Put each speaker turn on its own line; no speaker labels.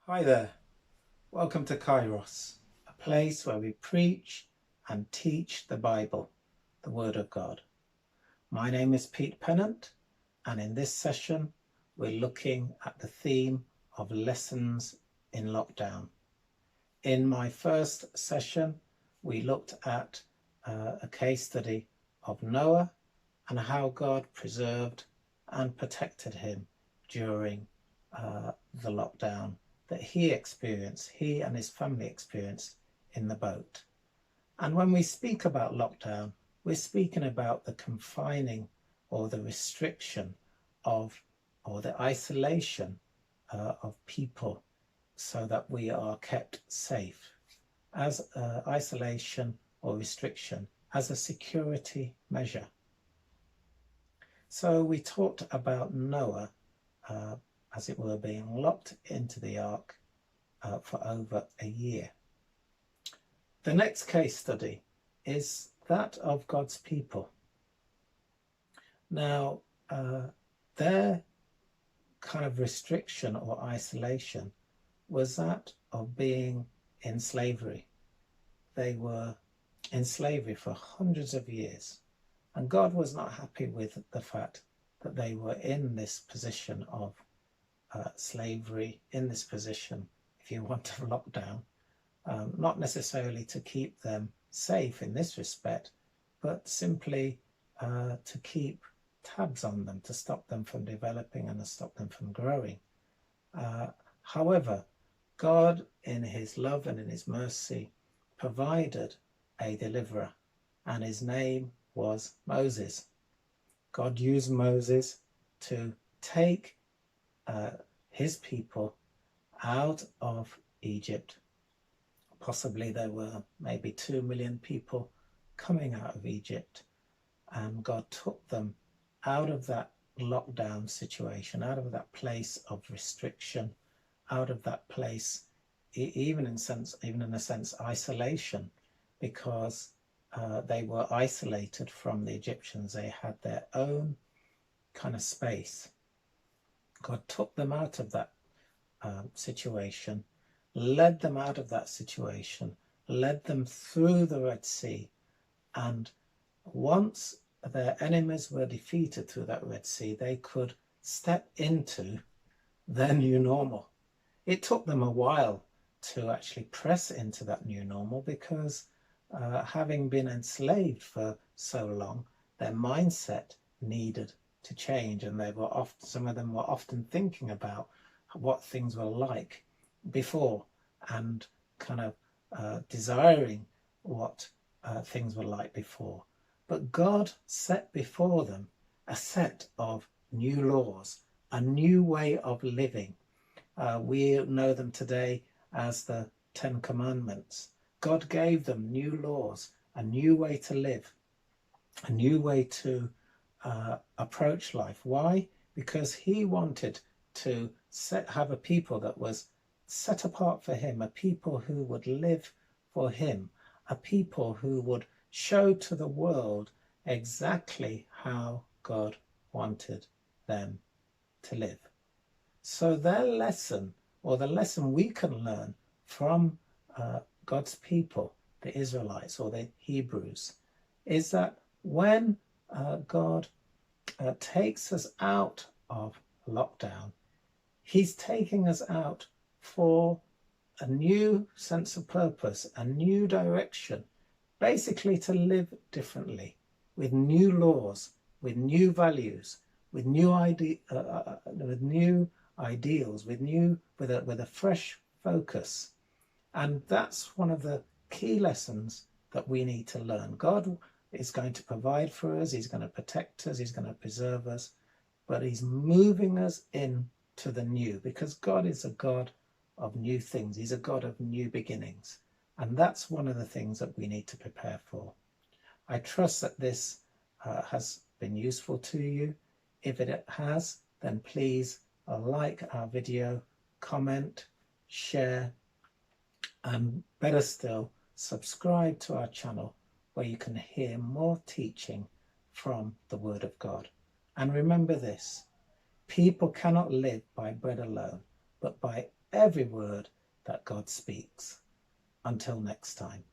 Hi there, welcome to Kairos, a place where we preach and teach the Bible, the Word of God. My name is Pete Pennant, and in this session, we're looking at the theme of lessons in lockdown. In my first session, we looked at a case study of Noah and how God preserved and protected him during the lockdown that he and his family experienced in the boat. And when we speak about lockdown, we're speaking about the confining or the restriction of, or the isolation of people so that we are kept safe as isolation or restriction as a security measure. So we talked about Noah, as it were, being locked into the ark for over a year. The next case study is that of God's people. Now, their kind of restriction or isolation was that of being in slavery. They were in slavery for hundreds of years, and God was not happy with the fact that they were in this position of slavery, in this position, if you want, of lockdown, not necessarily to keep them safe in this respect, but simply to keep tabs on them, to stop them from developing and to stop them from growing. However, God, in his love and in his mercy, provided a deliverer, and his name was Moses. God used Moses to take his people out of Egypt. Possibly there were maybe 2 million people coming out of Egypt, and God took them out of that lockdown situation, out of that place of restriction, out of that place, even in a sense, isolation, because they were isolated from the Egyptians. They had their own kind of space. God took them out of that situation, led them out of that situation, led them through the Red Sea, and once their enemies were defeated through that Red Sea, they could step into their new normal. It took them a while to actually press into that new normal because having been enslaved for so long, their mindset needed to change, and some of them were often thinking about what things were like before and kind of desiring what things were like before. But God set before them a set of new laws, a new way of living. We know them today as the 10 Commandments. God gave them new laws, a new way to live, a new way to approach life. Why? Because he wanted to have a people that was set apart for him, a people who would live for him, a people who would show to the world exactly how God wanted them to live. So their lesson, or the lesson we can learn from God's people, the Israelites or the Hebrews, is that when God takes us out of lockdown, he's taking us out for a new sense of purpose, a new direction, basically to live differently, with new laws, with new values, with new ideals, with a fresh focus. And that's one of the key lessons that we need to learn. God is going to provide for us, he's going to protect us, he's going to preserve us, but he's moving us into the new, because God is a God of new things. He's a God of new beginnings. And that's one of the things that we need to prepare for. I trust that this has been useful to you. If it has, then please like our video, comment, share, and better still, subscribe to our channel where you can hear more teaching from the Word of God. And remember this: people cannot live by bread alone, but by every word that God speaks. Until next time.